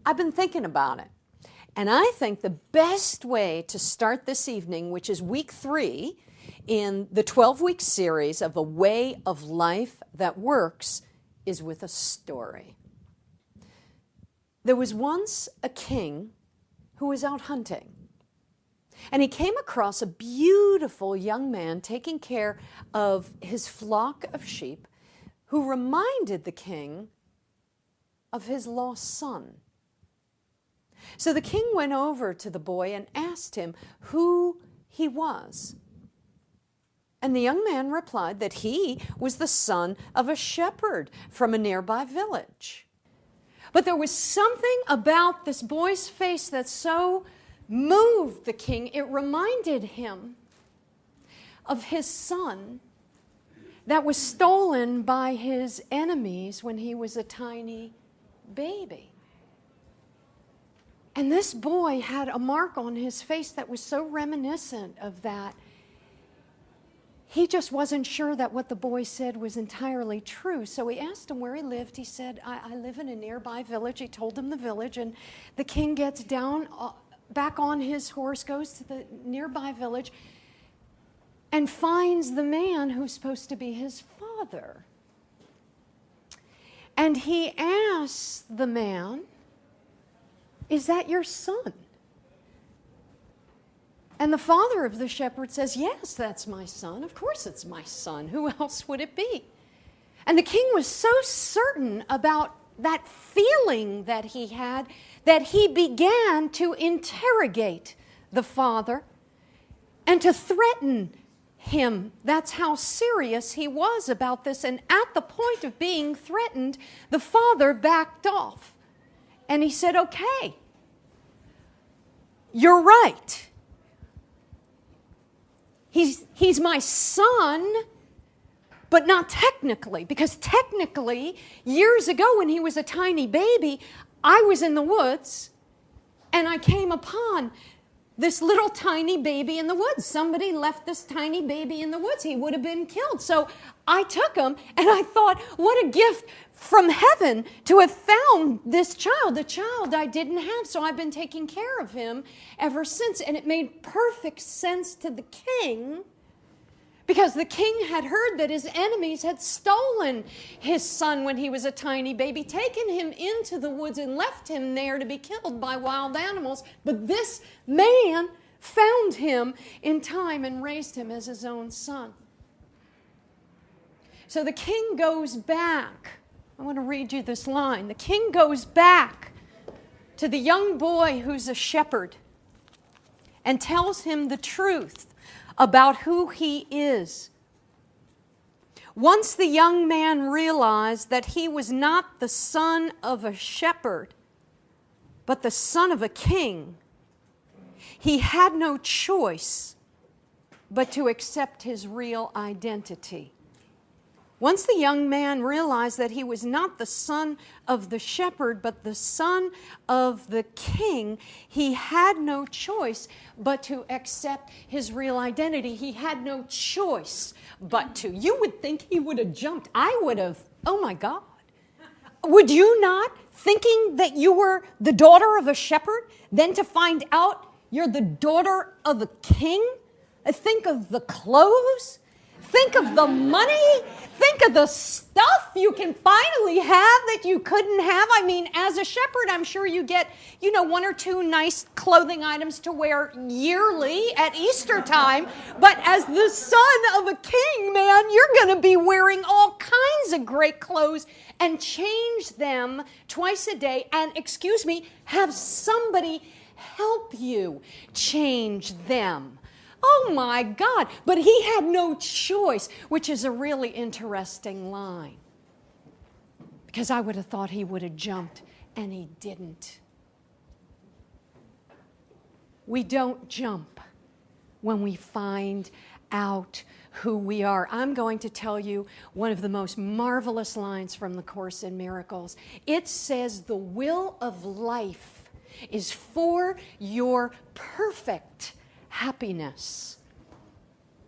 I've been thinking about it. And I think the best way to start this evening, which is week 3 in the 12-week series of A Way of Life That Works, is with a story. There was once a king who was out hunting. And he came across a beautiful young man taking care of his flock of sheep who reminded the king of his lost son. So the king went over to the boy and asked him who he was. And the young man replied that he was the son of a shepherd from a nearby village. But there was something about this boy's face that so moved the king. It reminded him of his son that was stolen by his enemies when he was a tiny baby. And this boy had a mark on his face that was so reminiscent of that. He just wasn't sure that what the boy said was entirely true. So he asked him where he lived. He said, I live in a nearby village. He told him the village, and the king gets down, back on his horse, goes to the nearby village, and finds the man who's supposed to be his father. And he asks the man, "Is that your son?" And the father of the shepherd says, "Yes, that's my son. Of course it's my son. Who else would it be?" And the king was so certain about that feeling that he had that he began to interrogate the father and to threaten him. That's how serious he was about this. And at the point of being threatened, the father backed off. And he said, "Okay, you're right. He's my son, but not technically, because technically, years ago when he was a tiny baby, I was in the woods and I came upon this little tiny baby in the woods. Somebody left this tiny baby in the woods. He would have been killed. So I took him and I thought, what a gift from heaven to have found this child, a child I didn't have. So I've been taking care of him ever since." And it made perfect sense to the king, because the king had heard that his enemies had stolen his son when he was a tiny baby, taken him into the woods and left him there to be killed by wild animals. But this man found him in time and raised him as his own son. So the king goes back. I want to read you this line. The king goes back to the young boy who's a shepherd and tells him the truth about who he is. Once the young man realized that he was not the son of a shepherd, but the son of a king, he had no choice but to accept his real identity. Once the young man realized that he was not the son of the shepherd, but the son of the king, he had no choice but to accept his real identity. He had no choice but to. You would think he would have jumped. I would have. Oh my God. Would you not, thinking that you were the daughter of a shepherd, then to find out you're the daughter of a king? Think of the clothes. Think of the money. Think of the stuff you can finally have that you couldn't have. I mean, as a shepherd, I'm sure you get, 1 or 2 nice clothing items to wear yearly at Easter time. But as the son of a king, man, you're going to be wearing all kinds of great clothes and change them twice a day. And, have somebody help you change them. Oh my God, but he had no choice, which is a really interesting line. Because I would have thought he would have jumped, and he didn't. We don't jump when we find out who we are. I'm going to tell you one of the most marvelous lines from the Course in Miracles. It says, "The will of life is for your perfect happiness."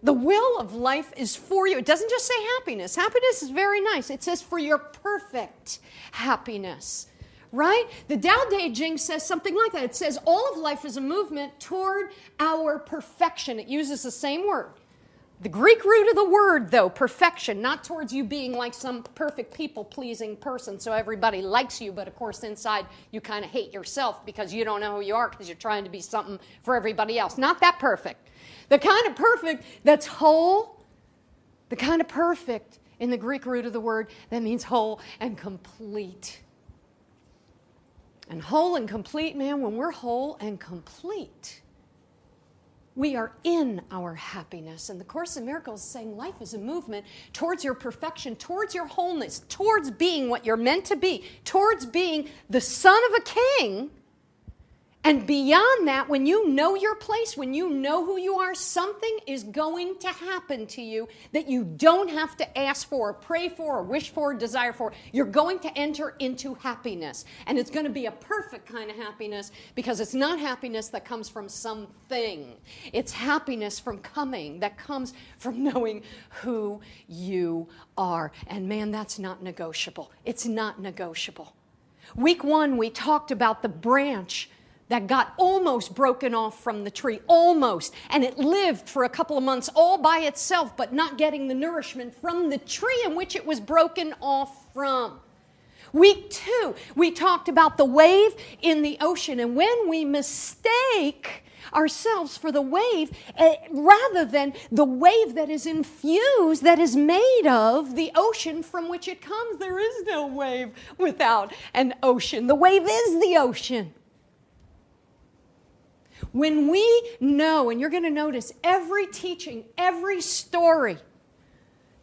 The will of life is for you. It doesn't just say happiness. Happiness is very nice. It says for your perfect happiness. right? The Tao Te Ching says something like that. It says all of life is a movement toward our perfection. It uses the same word. The Greek root of the word, though, perfection, not towards you being like some perfect people-pleasing person so everybody likes you, but of course inside you kind of hate yourself because you don't know who you are because you're trying to be something for everybody else. Not that perfect. The kind of perfect that's whole, the kind of perfect in the Greek root of the word that means whole and complete. And whole and complete, man, when we're whole and complete, we are in our happiness. And the Course in Miracles is saying life is a movement towards your perfection, towards your wholeness, towards being what you're meant to be, towards being the son of a king. And beyond that, when you know your place, when you know who you are, something is going to happen to you that you don't have to ask for, or pray for, or wish for, or desire for. You're going to enter into happiness. And it's going to be a perfect kind of happiness because it's not happiness that comes from something. It's happiness from coming, that comes from knowing who you are. And man, that's not negotiable. It's not negotiable. Week 1, we talked about the branch that got almost broken off from the tree, almost. And it lived for a couple of months all by itself, but not getting the nourishment from the tree in which it was broken off from. Week 2, we talked about the wave in the ocean. And when we mistake ourselves for the wave, rather than the wave that is infused, that is made of the ocean from which it comes, there is no wave without an ocean. The wave is the ocean. When we know, and you're going to notice every teaching, every story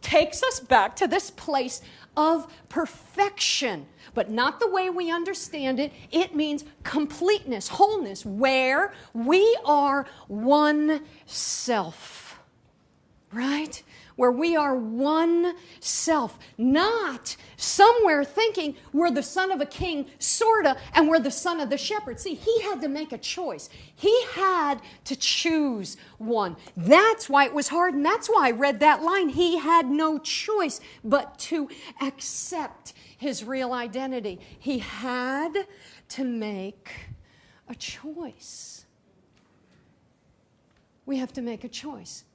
takes us back to this place of perfection, but not the way we understand it. It means completeness, wholeness, where we are one self, right? Where we are one self, not somewhere thinking we're the son of a king, sorta, and we're the son of the shepherd. See, he had to make a choice. He had to choose one. That's why it was hard, and that's why I read that line. He had no choice but to accept his real identity. He had to make a choice. We have to make a choice.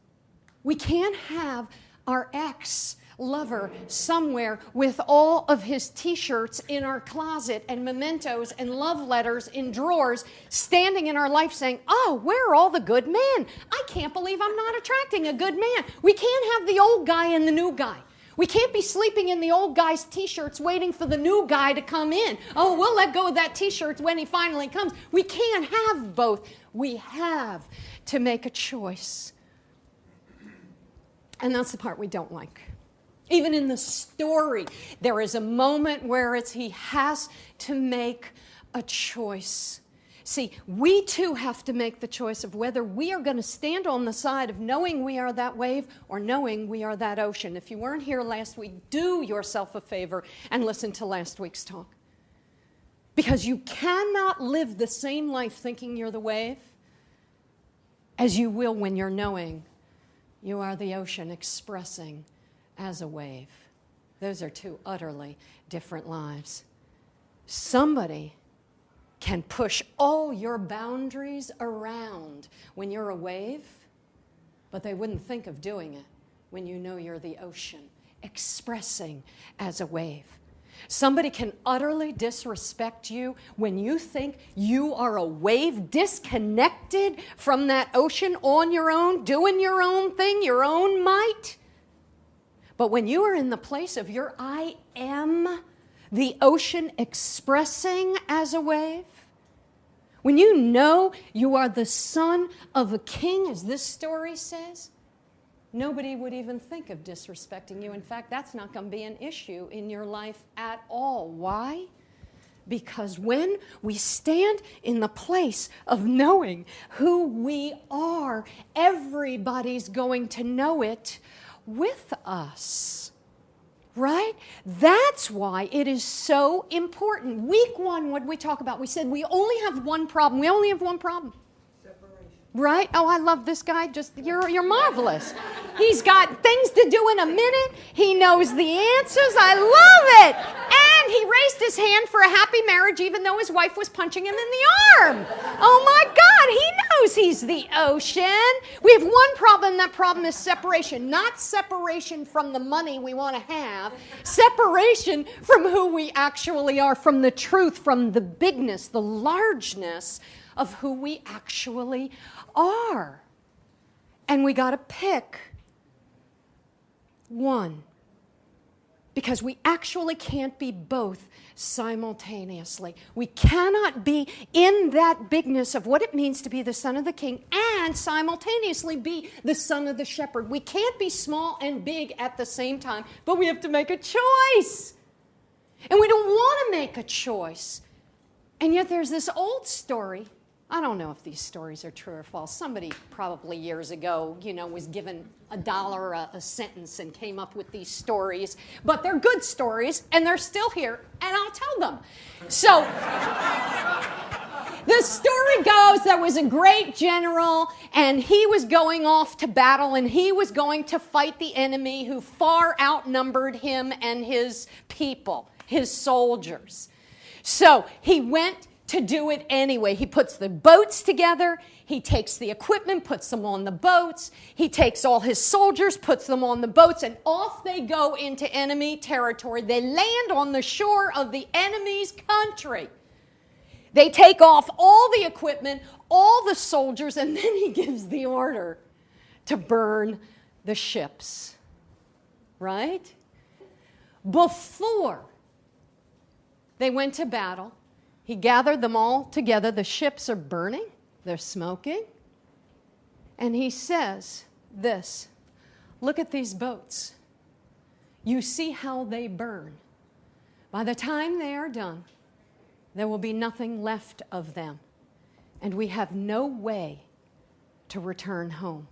We can't have our ex-lover somewhere with all of his T-shirts in our closet and mementos and love letters in drawers standing in our life saying, oh, where are all the good men? I can't believe I'm not attracting a good man. We can't have the old guy and the new guy. We can't be sleeping in the old guy's T-shirts waiting for the new guy to come in. Oh, we'll let go of that T-shirt when he finally comes. We can't have both. We have to make a choice. And that's the part we don't like. Even in the story, there is a moment where he has to make a choice. See, we too have to make the choice of whether we are going to stand on the side of knowing we are that wave or knowing we are that ocean. If you weren't here last week, do yourself a favor and listen to last week's talk. Because you cannot live the same life thinking you're the wave as you will when you're knowing you are the ocean expressing as a wave. Those are two utterly different lives. Somebody can push all your boundaries around when you're a wave, but they wouldn't think of doing it when you know you're the ocean expressing as a wave. Somebody can utterly disrespect you when you think you are a wave disconnected from that ocean on your own, doing your own thing, your own might. But when you are in the place of your I am, the ocean expressing as a wave, when you know you are the son of a king, as this story says, nobody would even think of disrespecting you. In fact, that's not going to be an issue in your life at all. Why? Because when we stand in the place of knowing who we are, everybody's going to know it with us. Right? That's why it is so important. Week 1, what did we talk about? We said we only have one problem. We only have one problem. Right? Oh, I love this guy. You're marvelous. He's got things to do in a minute. He knows the answers. I love it. And he raised his hand for a happy marriage even though his wife was punching him in the arm. Oh my God, he knows he's the ocean. We have one problem, and that problem is separation. Not separation from the money we want to have, separation from who we actually are, from the truth, from the bigness, the largeness of who we actually are. And we got to pick one. Because we actually can't be both simultaneously. We cannot be in that bigness of what it means to be the son of the king and simultaneously be the son of the shepherd. We can't be small and big at the same time, but we have to make a choice. And we don't want to make a choice. And yet there's this old story. I don't know if these stories are true or false. Somebody probably years ago, was given $1 a sentence and came up with these stories. But they're good stories, and they're still here, and I'll tell them. So, the story goes, there was a great general, and he was going off to battle, and he was going to fight the enemy who far outnumbered him and his people, his soldiers. So, he went to do it anyway. He puts the boats together. He takes the equipment, puts them on the boats. He takes all his soldiers, puts them on the boats, and off they go into enemy territory. They land on the shore of the enemy's country. They take off all the equipment, all the soldiers, and then he gives the order to burn the ships. Right? Before they went to battle, he gathered them all together. The ships are burning. They're smoking. And he says this, look at these boats. You see how they burn. By the time they are done, there will be nothing left of them. And we have no way to return home.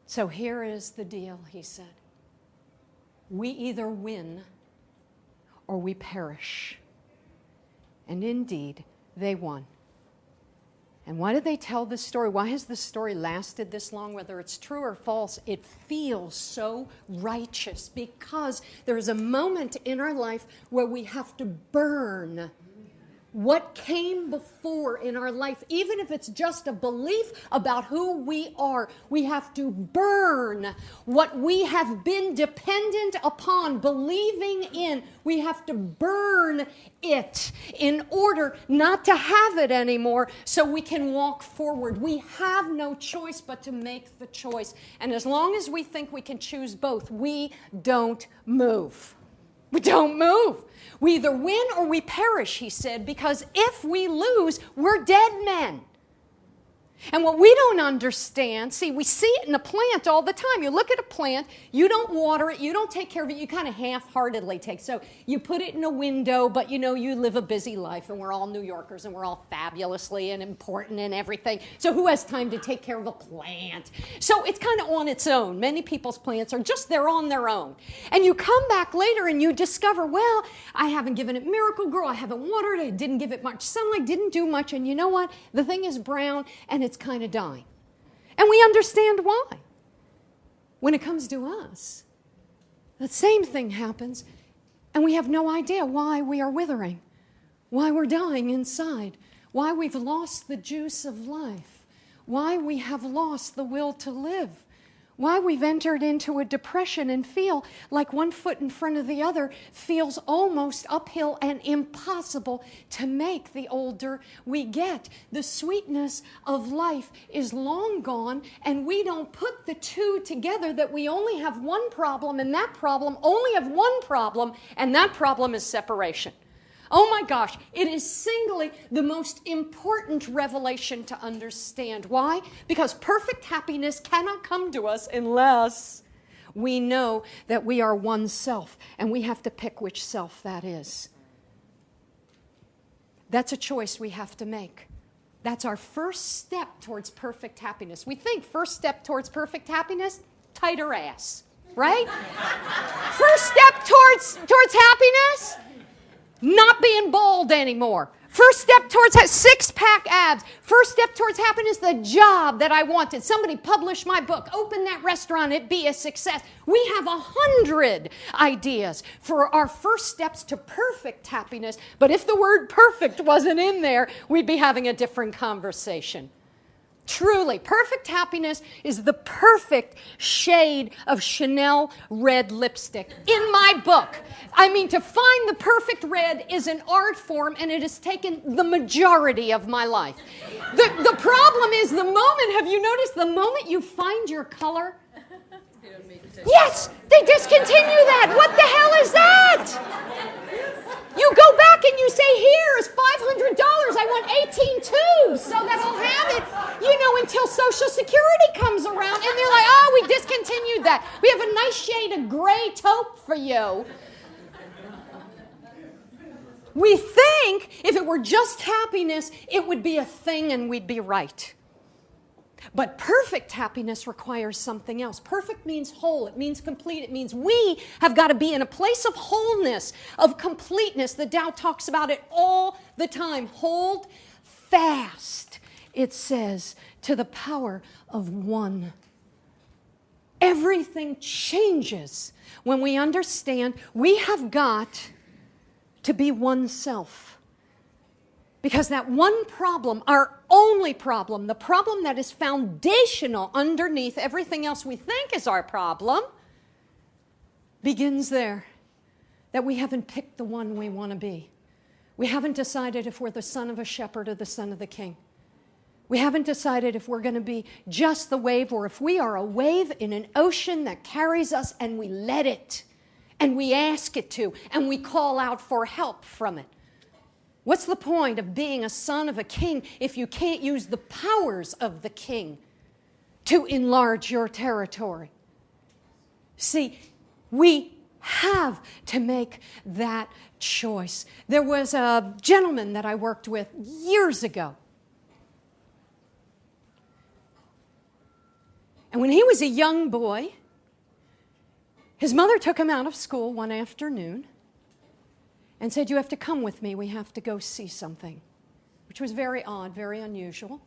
So here is the deal, he said. We either win or we perish. And indeed, they won. And why did they tell this story? Why has this story lasted this long? Whether it's true or false, it feels so righteous because there is a moment in our life where we have to burn what came before in our life. Even if it's just a belief about who we are, we have to burn what we have been dependent upon, believing in. We have to burn it in order not to have it anymore so we can walk forward. We have no choice but to make the choice. And as long as we think we can choose both, we don't move. We don't move. We either win or we perish, he said, because if we lose, we're dead men. And what we don't understand, see, we see it in a plant all the time. You look at a plant, you don't water it, you don't take care of it, you kind of half-heartedly take. So you put it in a window, but you live a busy life, and we're all New Yorkers, and we're all fabulously and important and everything. So who has time to take care of a plant? So it's kind of on its own. Many people's plants are just there on their own. And you come back later and you discover, well, I haven't given it Miracle Grow, I haven't watered it, didn't give it much sunlight, didn't do much, and you know what? The thing is brown, and it's kind of dying. And we understand why. When it comes to us, the same thing happens, and we have no idea why we are withering, why we're dying inside, why we've lost the juice of life, why we have lost the will to live, why we've entered into a depression and feel like one foot in front of the other feels almost uphill and impossible to make the older we get. The sweetness of life is long gone, and we don't put the two together that we only have one problem, and that problem only have one problem, and that problem is separation. Oh my gosh, it is singly the most important revelation to understand. Why? Because perfect happiness cannot come to us unless we know that we are one self, and we have to pick which self that is. That's a choice we have to make. That's our first step towards perfect happiness. We think first step towards perfect happiness, tighter ass, right? First step towards happiness, not being bald anymore. First step towards six-pack abs. First step towards happiness, the job that I wanted. Somebody publish my book. Open that restaurant. It be a success. We have 100 ideas for our first steps to perfect happiness. But if the word perfect wasn't in there, we'd be having a different conversation. Truly, perfect happiness is the perfect shade of Chanel red lipstick in my book. I mean, to find the perfect red is an art form, and it has taken the majority of my life. The problem is have you noticed the moment you find your color? Yes, they discontinue that. What the hell is that? You go back and you say, here is $500. I want 18 tubes so that I'll have it, until Social Security comes around. And they're like, oh, we discontinued that. We have a nice shade of gray taupe for you. We think if it were just happiness, it would be a thing and we'd be right. But perfect happiness requires something else. Perfect means whole. It means complete. It means we have got to be in a place of wholeness, of completeness. The Tao talks about it all the time. Hold fast, it says, to the power of one. Everything changes when we understand we have got to be oneself. Because that one problem, our only problem, the problem that is foundational underneath everything else we think is our problem, begins there. That we haven't picked the one we want to be. We haven't decided if we're the son of a shepherd or the son of the king. We haven't decided if we're going to be just the wave or if we are a wave in an ocean that carries us and we let it and we ask it to and we call out for help from it. What's the point of being a son of a king if you can't use the powers of the king to enlarge your territory? See, we have to make that choice. There was a gentleman that I worked with years ago. And when he was a young boy, his mother took him out of school one afternoon and said, you have to come with me, we have to go see something, which was very odd, very unusual,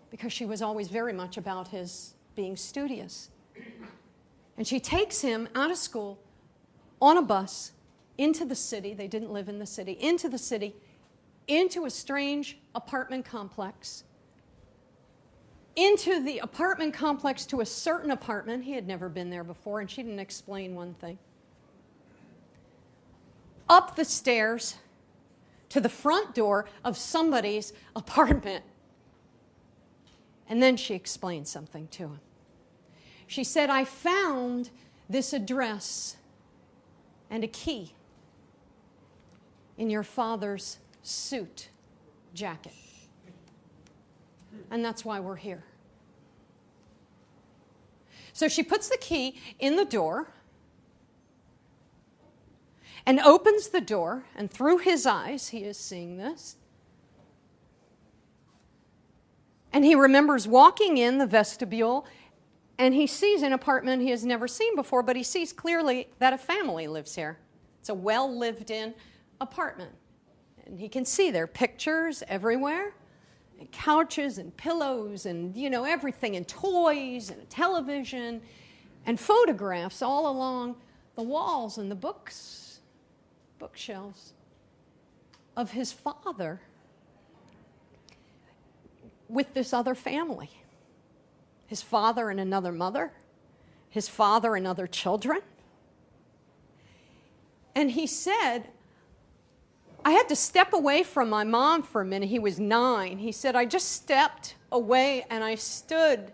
because she was always very much about his being studious. And she takes him out of school on a bus into the city, they didn't live in the city, into a strange apartment complex, into the apartment complex to a certain apartment. He had never been there before, and she didn't explain one thing. Up the stairs to the front door of somebody's apartment. And then she explained something to him. She said, I found this address and a key in your father's suit jacket. And that's why we're here. So she puts the key in the door and opens the door, and through his eyes, he is seeing this. And he remembers walking in the vestibule, and he sees an apartment he has never seen before, but he sees clearly that a family lives here. It's a well-lived-in apartment. And he can see there are pictures everywhere, and couches and pillows and, everything, and toys and a television, and photographs all along the walls and the bookshelves of his father with this other family. His father and another mother, his father and other children. And he said, I had to step away from my mom for a minute. He was 9. He said, I just stepped away and I stood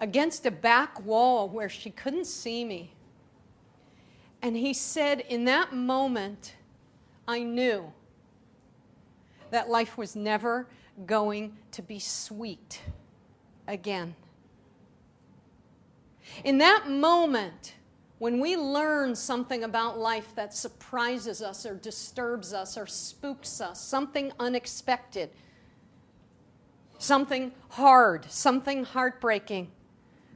against a back wall where she couldn't see me. And he said, in that moment, I knew that life was never going to be sweet again. In that moment, when we learn something about life that surprises us or disturbs us or spooks us, something unexpected, something hard, something heartbreaking,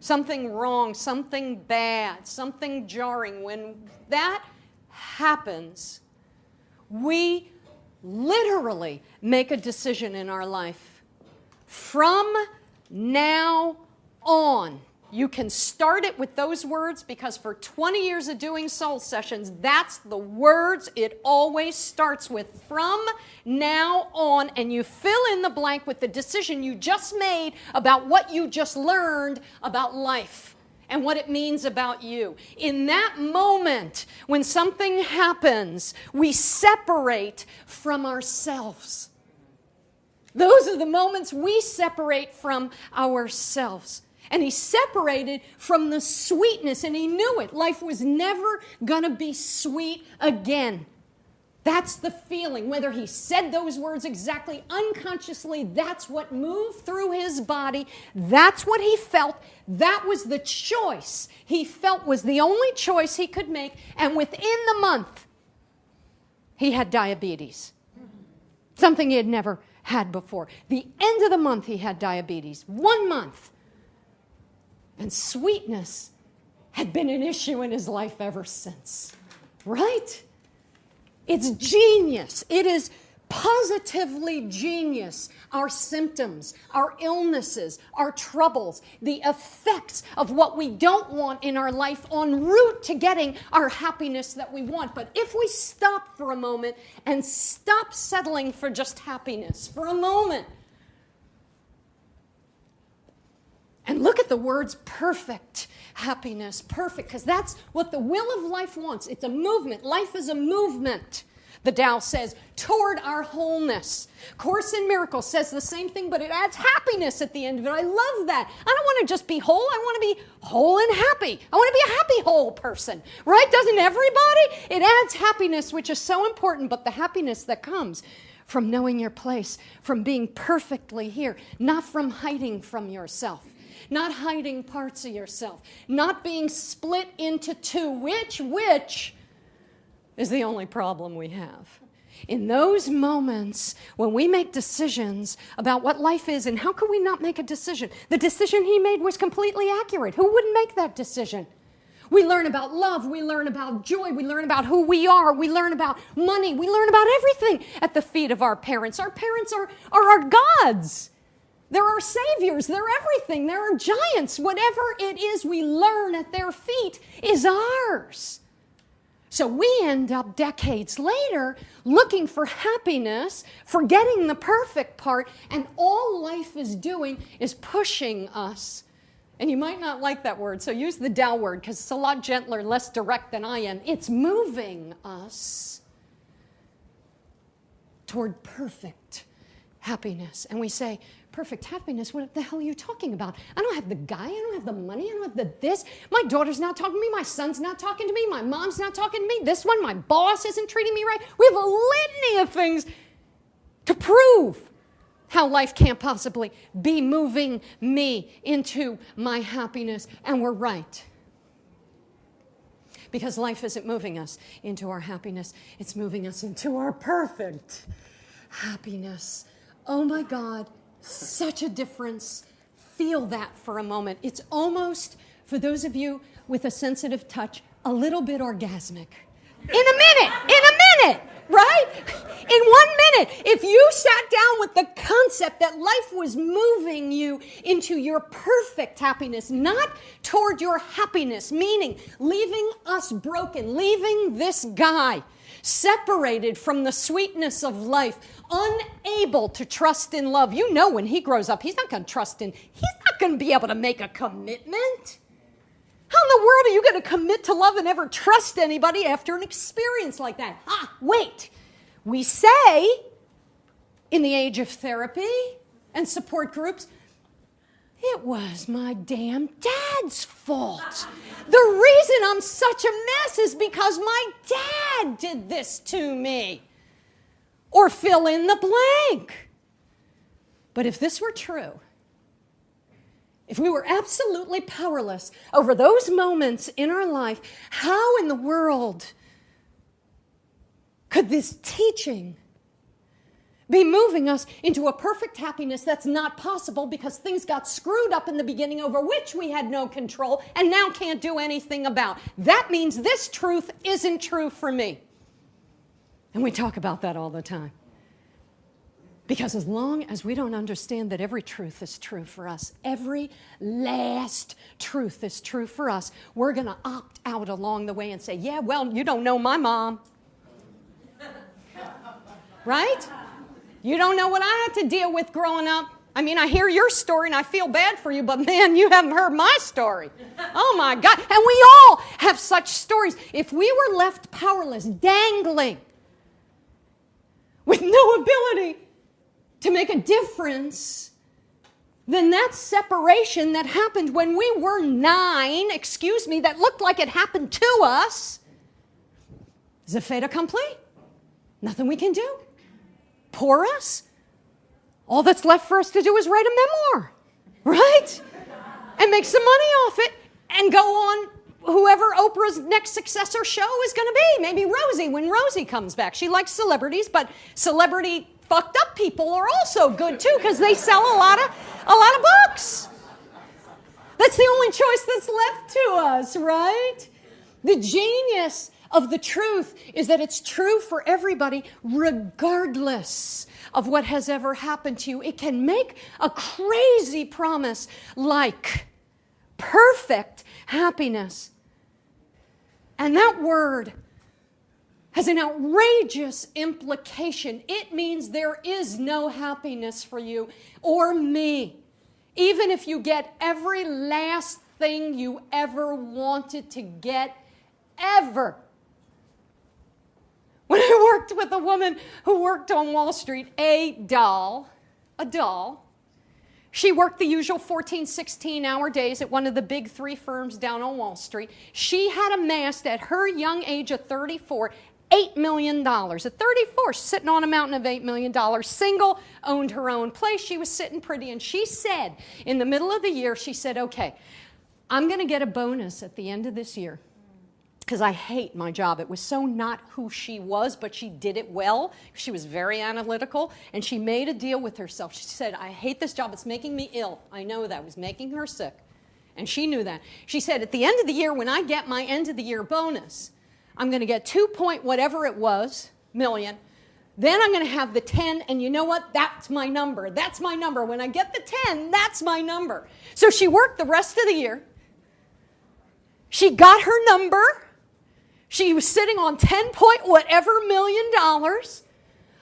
something wrong, something bad, something jarring, when that happens, we literally make a decision in our life. From now on. You can start it with those words because for 20 years of doing soul sessions, that's the words it always starts with. From now on, and you fill in the blank with the decision you just made about what you just learned about life and what it means about you. In that moment, when something happens, we separate from ourselves. Those are the moments we separate from ourselves. And he separated from the sweetness, and he knew it. Life was never going to be sweet again. That's the feeling. Whether he said those words exactly, unconsciously, that's what moved through his body. That's what he felt. That was the choice he felt was the only choice he could make. And within the month, he had diabetes. Something he had never had before. The end of the month, he had diabetes. 1 month. And sweetness had been an issue in his life ever since. Right? It's genius. It is positively genius. Our symptoms, our illnesses, our troubles, the effects of what we don't want in our life en route to getting our happiness that we want. But if we stop for a moment and stop settling for just happiness for a moment, and look at the words perfect happiness, perfect, because that's what the will of life wants. It's a movement. Life is a movement, the Tao says, toward our wholeness. Course in Miracles says the same thing, but it adds happiness at the end of it. I love that. I don't want to just be whole. I want to be whole and happy. I want to be a happy whole person, right? Doesn't everybody? It adds happiness, which is so important, but the happiness that comes from knowing your place, from being perfectly here, not from hiding from yourself. Not hiding parts of yourself, not being split into two, which is the only problem we have. In those moments when we make decisions about what life is, and how could we not make a decision? The decision he made was completely accurate. Who wouldn't make that decision? We learn about love, we learn about joy, we learn about who we are, we learn about money, we learn about everything at the feet of our parents. Our parents are our gods. They're our saviors. They're everything. They're our giants. Whatever it is we learn at their feet is ours. So we end up decades later looking for happiness, forgetting the perfect part, and all life is doing is pushing us. And you might not like that word, so use the Tao word because it's a lot gentler, less direct than I am. It's moving us toward perfect happiness. And we say, perfect happiness? What the hell are you talking about? I don't have the guy, I don't have the money, I don't have the this. My daughter's not talking to me, my son's not talking to me, my mom's not talking to me, this one, my boss isn't treating me right. We have a litany of things to prove how life can't possibly be moving me into my happiness. And we're right. Because life isn't moving us into our happiness, it's moving us into our perfect happiness. Oh my God. Such a difference. Feel that for a moment. It's almost, for those of you with a sensitive touch, a little bit orgasmic. In a minute, right? In 1 minute, if you sat down with the concept that life was moving you into your perfect happiness, not toward your happiness, meaning leaving us broken, leaving this guy separated from the sweetness of life, unable to trust in love. You know when he grows up, he's not going to be able to make a commitment. How in the world are you going to commit to love and ever trust anybody after an experience like that? Wait. We say, in the age of therapy and support groups, it was my damn dad's fault. The reason I'm such a mess is because my dad did this to me. Or fill in the blank. But if this were true, if we were absolutely powerless over those moments in our life, how in the world could this teaching be moving us into a perfect happiness that's not possible because things got screwed up in the beginning over which we had no control and now can't do anything about? That means this truth isn't true for me. And we talk about that all the time. Because as long as we don't understand that every truth is true for us, every last truth is true for us, we're going to opt out along the way and say, yeah, well, you don't know my mom. Right? You don't know what I had to deal with growing up. I mean, I hear your story and I feel bad for you, but man, you haven't heard my story. Oh my God. And we all have such stories. If we were left powerless, dangling, with no ability to make a difference, then that separation that happened when we were 9, that looked like it happened to us, is a fait accompli. Nothing we can do. Poor us. All that's left for us to do is write a memoir, right? And make some money off it and go on whoever Oprah's next successor show is going to be. Maybe Rosie, when Rosie comes back. She likes celebrities, but celebrity fucked up people are also good too because they sell a lot of books. That's the only choice that's left to us, right? The genius of the truth is that it's true for everybody regardless of what has ever happened to you. It can make a crazy promise like perfect happiness. And that word has an outrageous implication. It means there is no happiness for you or me, even if you get every last thing you ever wanted to get, ever. When I worked with a woman who worked on Wall Street, a doll, she worked the usual 14, 16-hour days at one of the big 3 firms down on Wall Street. She had amassed at her young age of 34, $8 million. At 34, she's sitting on a mountain of $8 million, single, owned her own place. She was sitting pretty, and she said, in the middle of the year, she said, okay, I'm going to get a bonus at the end of this year. Because I hate my job. It was so not who she was, but she did it well. She was very analytical, and she made a deal with herself. She said, I hate this job. It's making me ill. I know that. It was making her sick. And she knew that. She said, at the end of the year, when I get my end of the year bonus, I'm going to get 2 point whatever it was, million. Then I'm going to have the 10, and you know what? That's my number. That's my number. When I get the 10, that's my number. So she worked the rest of the year. She got her number. She was sitting on 10 point whatever million dollars.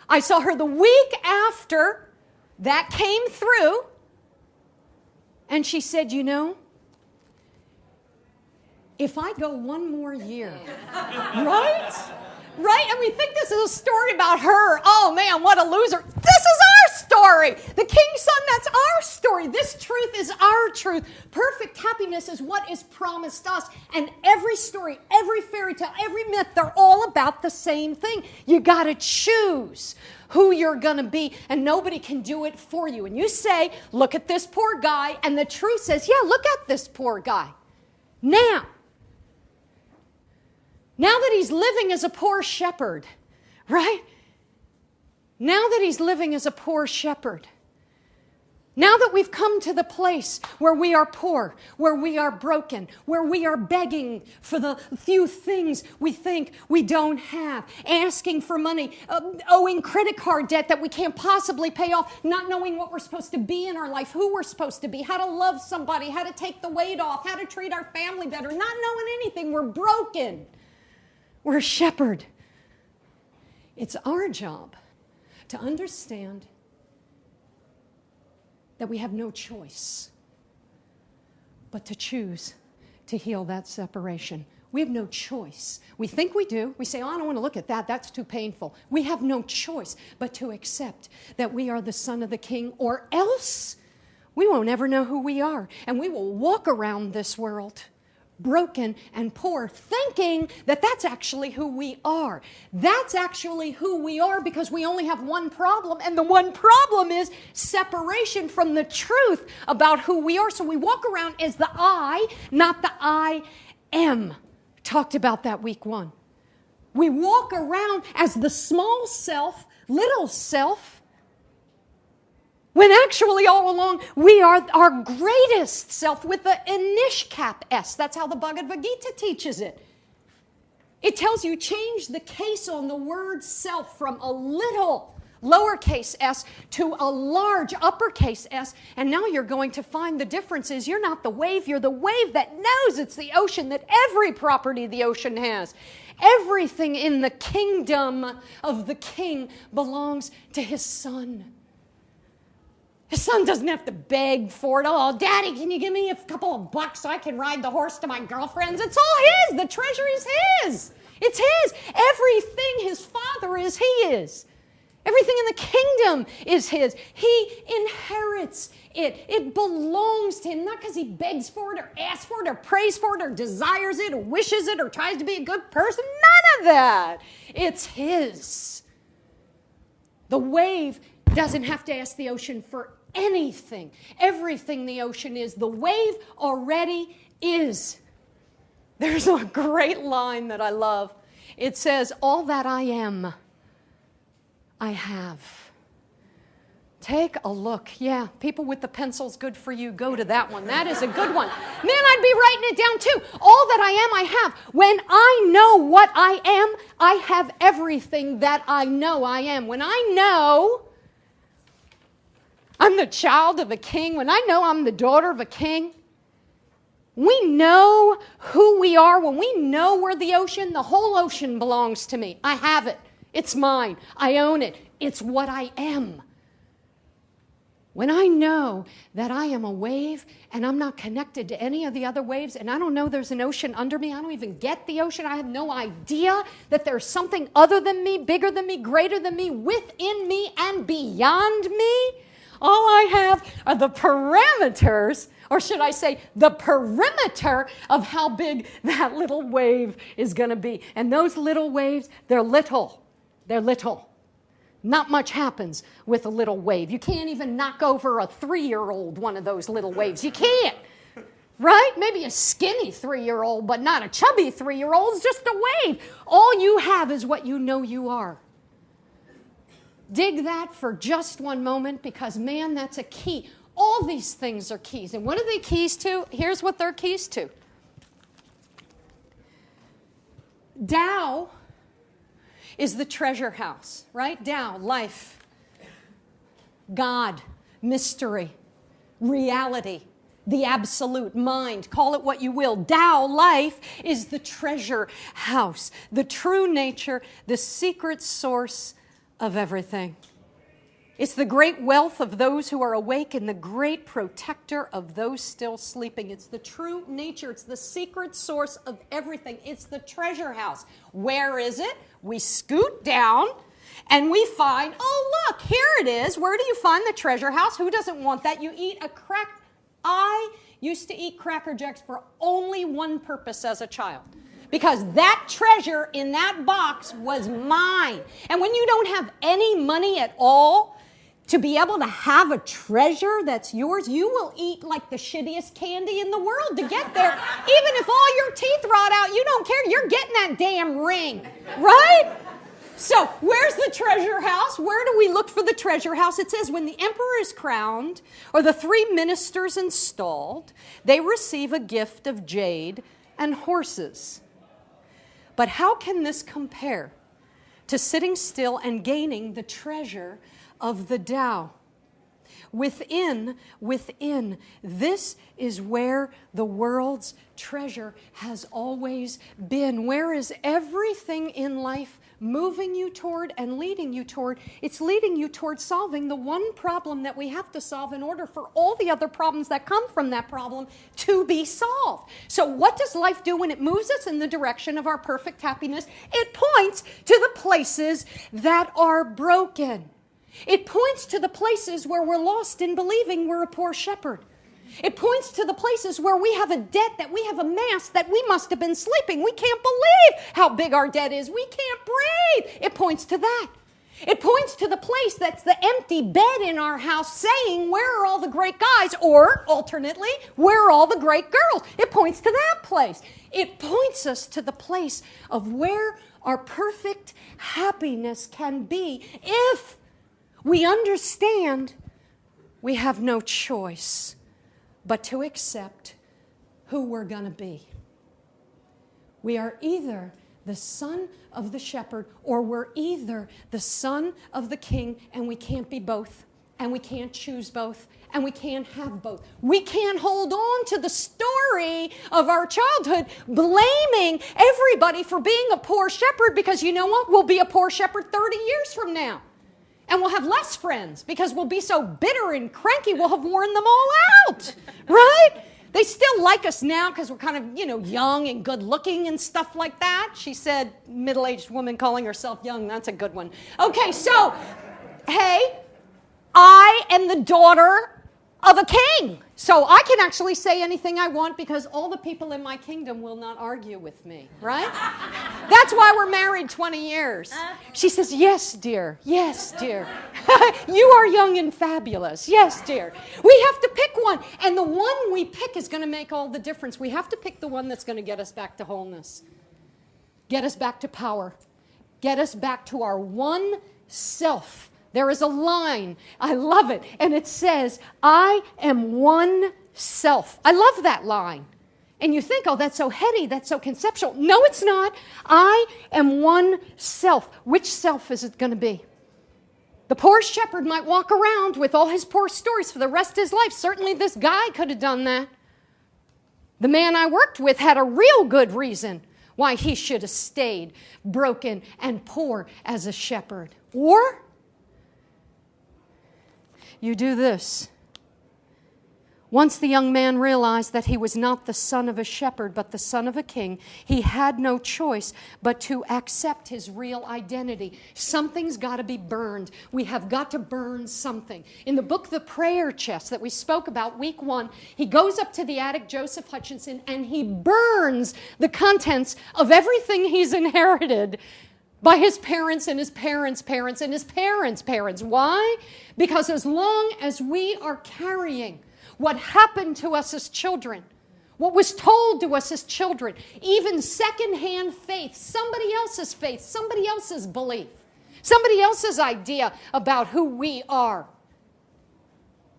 I saw her the week after that came through. And she said, you know, if I go one more year, right? Right? And we think this is a story about her. Oh, man, what a loser. This is our story. The king's son, that's our story. This truth is our truth. Perfect happiness is what is promised us. And every story, every fairy tale, every myth, they're all about the same thing. You got to choose who you're going to be, and nobody can do it for you. And you say, look at this poor guy, and the truth says, yeah, look at this poor guy. Now that he's living as a poor shepherd, right? Now that he's living as a poor shepherd, now that we've come to the place where we are poor, where we are broken, where we are begging for the few things we think we don't have, asking for money, owing credit card debt that we can't possibly pay off, not knowing what we're supposed to be in our life, who we're supposed to be, how to love somebody, how to take the weight off, how to treat our family better, not knowing anything. We're broken. We're a shepherd. It's our job to understand that we have no choice but to choose to heal that separation. We have no choice. We think we do. We say, oh, I don't want to look at that. That's too painful. We have no choice but to accept that we are the son of the king, or else we won't ever know who we are. And we will walk around this world broken and poor, thinking that that's actually who we are. That's actually who we are because we only have one problem, and the one problem is separation from the truth about who we are. So we walk around as the I, not the I am. Talked about that week 1. We walk around as the small self, little self, when actually all along we are our greatest self with the Inishkap S. That's how the Bhagavad Gita teaches it. It tells you change the case on the word self from a little lowercase s to a large uppercase S, and now you're going to find the difference is you're not the wave, you're the wave that knows it's the ocean, that every property the ocean has. Everything in the kingdom of the king belongs to his son. His son doesn't have to beg for it. Oh, Daddy, can you give me a couple of bucks so I can ride the horse to my girlfriend's? It's all his. The treasure is his. It's his. Everything his father is, he is. Everything in the kingdom is his. He inherits it. It belongs to him, not because he begs for it or asks for it or prays for it or desires it or wishes it or tries to be a good person. None of that. It's his. The wave doesn't have to ask the ocean for anything. Everything the ocean is, the wave already is. There's a great line that I love. It says, all that I am, I have. Take a look. Yeah, people with the pencils, good for you. Go to that one. That is a good one. Man, I'd be writing it down too. All that I am, I have. When I know what I am, I have everything that I know I am. When I know I'm the child of a king, when I know I'm the daughter of a king, we know who we are. When we know we're the ocean, the whole ocean belongs to me. I have it. It's mine. I own it. It's what I am. When I know that I am a wave and I'm not connected to any of the other waves, and I don't know there's an ocean under me, I don't even get the ocean, I have no idea that there's something other than me, bigger than me, greater than me, within me and beyond me, all I have are the parameters, or should I say the perimeter of how big that little wave is going to be. And those little waves, they're little. They're little. Not much happens with a little wave. You can't even knock over a 3-year-old one of those little waves. You can't. Right? Maybe a skinny 3-year-old, but not a chubby 3-year-old. It's just a wave. All you have is what you know you are. Dig that for just one moment because, man, that's a key. All these things are keys. And what are they keys to? Here's what they're keys to. Tao is the treasure house, right? Tao, life, God, mystery, reality, the absolute mind. Call it what you will. Tao, life, is the treasure house, the true nature, the secret source of everything. It's the great wealth of those who are awake and the great protector of those still sleeping. It's the true nature. It's the secret source of everything. It's the treasure house. Where is it? We scoot down and we find, oh, look, here it is. Where do you find the treasure house? Who doesn't want that? You eat a crack. I used to eat Cracker Jacks for only one purpose as a child. Because that treasure in that box was mine. And when you don't have any money at all to be able to have a treasure that's yours, you will eat like the shittiest candy in the world to get there. Even if all your teeth rot out, you don't care. You're getting that damn ring, right? So where's the treasure house? Where do we look for the treasure house? It says when the emperor is crowned or the 3 ministers installed, they receive a gift of jade and horses. But how can this compare to sitting still and gaining the treasure of the Tao? Within, this is where the world's treasure has always been. Where is everything in life moving you toward and leading you toward? It's leading you toward solving the one problem that we have to solve in order for all the other problems that come from that problem to be solved. So what does life do when it moves us in the direction of our perfect happiness? It points to the places that are broken. It points to the places where we're lost in believing we're a poor shepherd. It points to the places where we have a debt that we have amassed that we must have been sleeping. We can't believe how big our debt is. We can't breathe. It points to that. It points to the place that's the empty bed in our house saying, where are all the great guys? Or, alternately, where are all the great girls? It points to that place. It points us to the place of where our perfect happiness can be if we understand we have no choice but to accept who we're going to be. We are either the son of the shepherd, or we're either the son of the king, and we can't be both, and we can't choose both, and we can't have both. We can't hold on to the story of our childhood blaming everybody for being a poor shepherd, because you know what? We'll be a poor shepherd 30 years from now. And we'll have less friends because we'll be so bitter and cranky, we'll have worn them all out, right? They still like us now because we're kind of, young and good looking and stuff like that. She said, middle-aged woman calling herself young. That's a good one. Okay, so, hey, I am the daughter of a king. So I can actually say anything I want because all the people in my kingdom will not argue with me, right? That's why we're married 20 years. She says, yes, dear. Yes, dear. You are young and fabulous. Yes, dear. We have to pick one. And the one we pick is going to make all the difference. We have to pick the one that's going to get us back to wholeness. Get us back to power. Get us back to our one self. There is a line, I love it, and it says, I am one self. I love that line. And you think, oh, that's so heady, that's so conceptual. No, it's not. I am one self. Which self is it going to be? The poor shepherd might walk around with all his poor stories for the rest of his life. Certainly this guy could have done that. The man I worked with had a real good reason why he should have stayed broken and poor as a shepherd. Or you do this. Once the young man realized that he was not the son of a shepherd, but the son of a king, he had no choice but to accept his real identity. Something's got to be burned. We have got to burn something. In the book, The Prayer Chest, that we spoke about week 1, he goes up to the attic, Joseph Hutchinson, and he burns the contents of everything he's inherited by his parents and his parents' parents and his parents' parents. Why? Because as long as we are carrying what happened to us as children, what was told to us as children, even secondhand faith, somebody else's belief, somebody else's idea about who we are,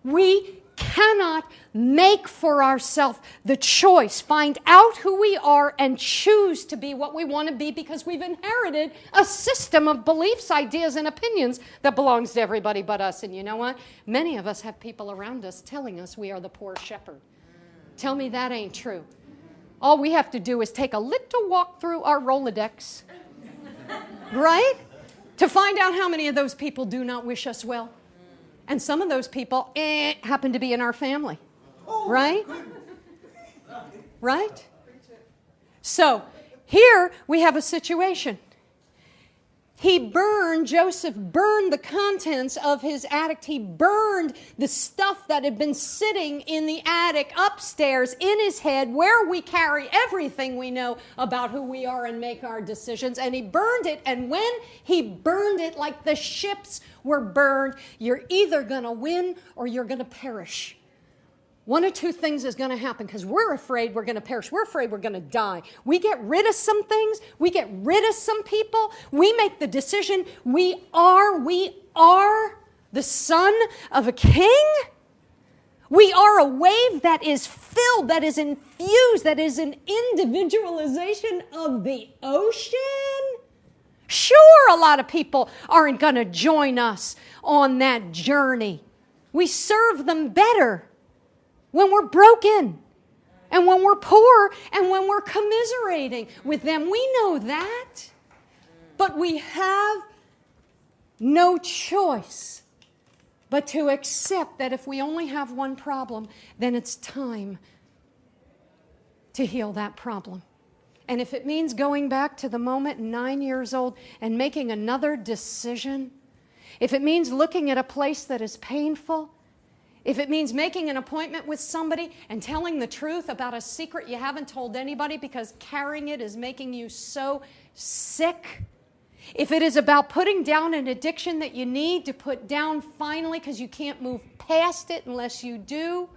we cannot make for ourselves the choice, find out who we are and choose to be what we want to be, because we've inherited a system of beliefs, ideas, and opinions that belongs to everybody but us. And you know what? Many of us have people around us telling us we are the poor shepherd. Tell me that ain't true. All we have to do is take a little walk through our Rolodex, right? To find out how many of those people do not wish us well. And some of those people happen to be in our family, right? Right? So here we have a situation. Joseph burned the contents of his attic. He burned the stuff that had been sitting in the attic upstairs in his head, where we carry everything we know about who we are and make our decisions. And he burned it. And when he burned it, like the ships were burned, you're either going to win or you're going to perish. One of two things is going to happen, because we're afraid we're going to perish. We're afraid we're going to die. We get rid of some things. We get rid of some people. We make the decision we are the son of a king. We are a wave that is filled, that is infused, that is an individualization of the ocean. Sure, a lot of people aren't going to join us on that journey. We serve them better when we're broken and when we're poor and when we're commiserating with them. We know that. But we have no choice but to accept that if we only have one problem, then it's time to heal that problem. And if it means going back to the moment 9 years old and making another decision, if it means looking at a place that is painful, if it means making an appointment with somebody and telling the truth about a secret you haven't told anybody because carrying it is making you so sick, if it is about putting down an addiction that you need to put down finally because you can't move past it unless you do,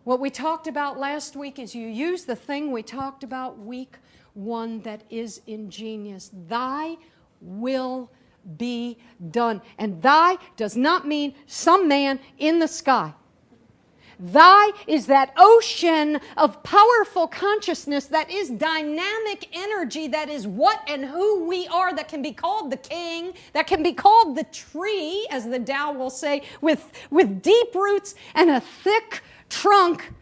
what we talked about last week is you use the thing we talked about week 1 that is ingenious. Thy will be done. And thy does not mean some man in the sky. Thy is that ocean of powerful consciousness that is dynamic energy, that is what and who we are, that can be called the king, that can be called the tree, as the Tao will say, with deep roots and a thick trunk.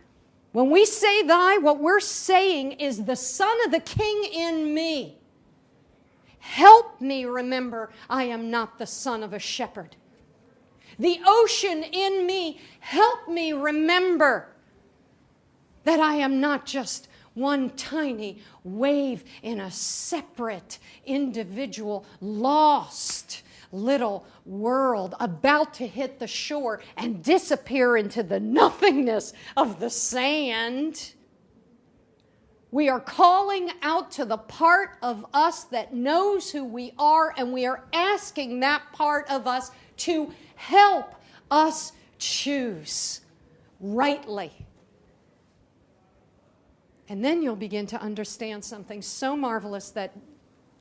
When we say thy, what we're saying is the Son of the King in me. Help me remember I am not the son of a shepherd. The ocean in me, help me remember that I am not just one tiny wave in a separate, individual, lost little world about to hit the shore and disappear into the nothingness of the sand. We are calling out to the part of us that knows who we are, and we are asking that part of us to help us choose rightly. And then you'll begin to understand something so marvelous that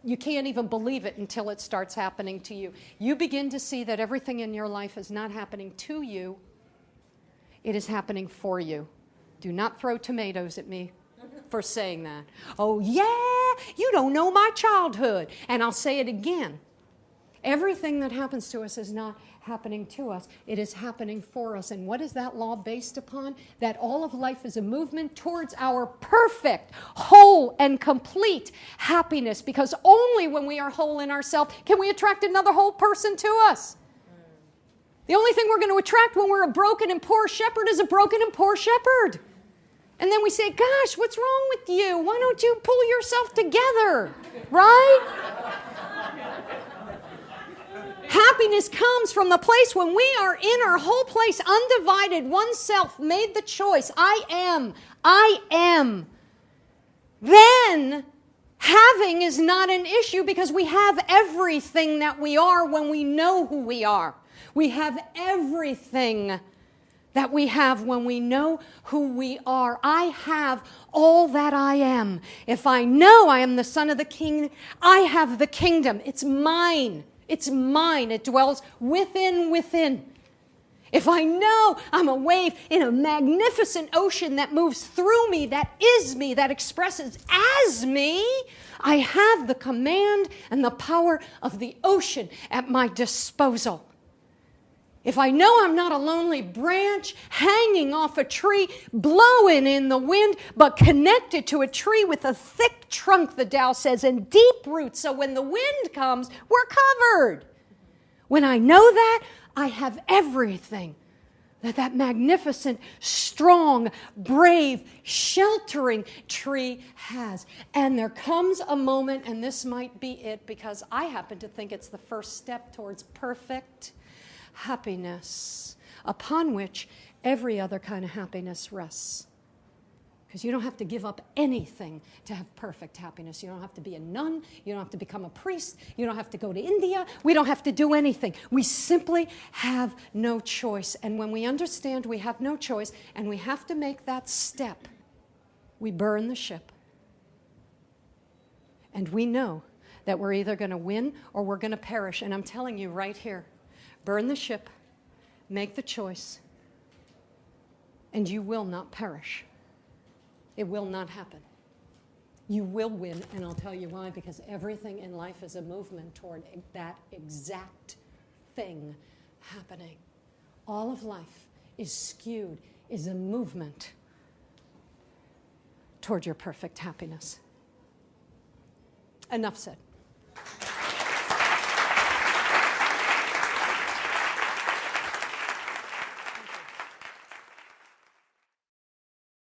you can't even believe it until it starts happening to you. You begin to see that everything in your life is not happening to you, it is happening for you. Do not throw tomatoes at me for saying that. Oh, yeah, you don't know my childhood. And I'll say it again. Everything that happens to us is not happening to us. It is happening for us. And what is that law based upon? That all of life is a movement towards our perfect, whole, and complete happiness. Because only when we are whole in ourselves can we attract another whole person to us. The only thing we're going to attract when we're a broken and poor shepherd is a broken and poor shepherd. And then we say, gosh, what's wrong with you? Why don't you pull yourself together? Right? Happiness comes from the place when we are in our whole place, undivided, one self, made the choice, I am. Then having is not an issue because we have everything that we are when we know who we are. We have everything that we have when we know who we are. I have all that I am. If I know I am the Son of the King, I have the kingdom. It's mine. It's mine. It dwells within. If I know I'm a wave in a magnificent ocean that moves through me, that is me, that expresses as me, I have the command and the power of the ocean at my disposal. If I know I'm not a lonely branch hanging off a tree, blowing in the wind, but connected to a tree with a thick trunk, the Tao says, and deep roots, so when the wind comes, we're covered. When I know that, I have everything that magnificent, strong, brave, sheltering tree has. And there comes a moment, and this might be it, because I happen to think it's the first step towards perfect happiness, upon which every other kind of happiness rests. Because you don't have to give up anything to have perfect happiness. You don't have to be a nun. You don't have to become a priest. You don't have to go to India. We don't have to do anything. We simply have no choice. And when we understand we have no choice and we have to make that step, we burn the ship. And we know that we're either going to win or we're going to perish. And I'm telling you right here, burn the ship, make the choice, and you will not perish. It will not happen. You will win, and I'll tell you why, because everything in life is a movement toward that exact thing happening. All of life is skewed, is a movement toward your perfect happiness. Enough said.